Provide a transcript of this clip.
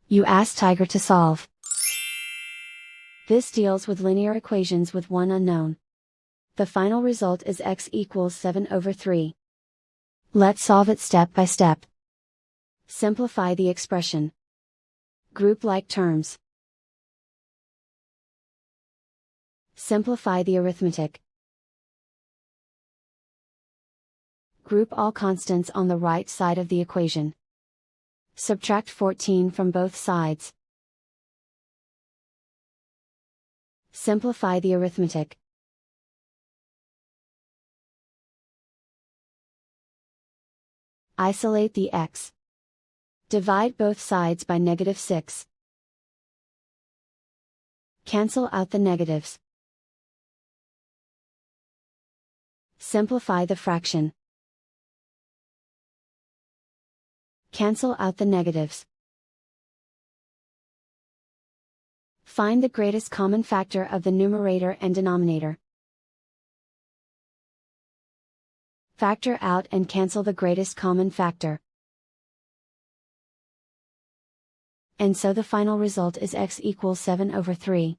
You ask Tiger to solve. This deals with linear equations with one unknown. The final result is x equals 7/3. Let's solve it step by step. Simplify the expression. Group like terms. Simplify the arithmetic. Group all constants on the right side of the equation. Subtract 14 from both sides. Simplify the arithmetic. Isolate the x. Divide both sides by -6. Cancel out the negatives. Simplify the fraction. Cancel out the negatives. Find the greatest common factor of the numerator and denominator. Factor out and cancel the greatest common factor. And so the final result is x equals 7/3.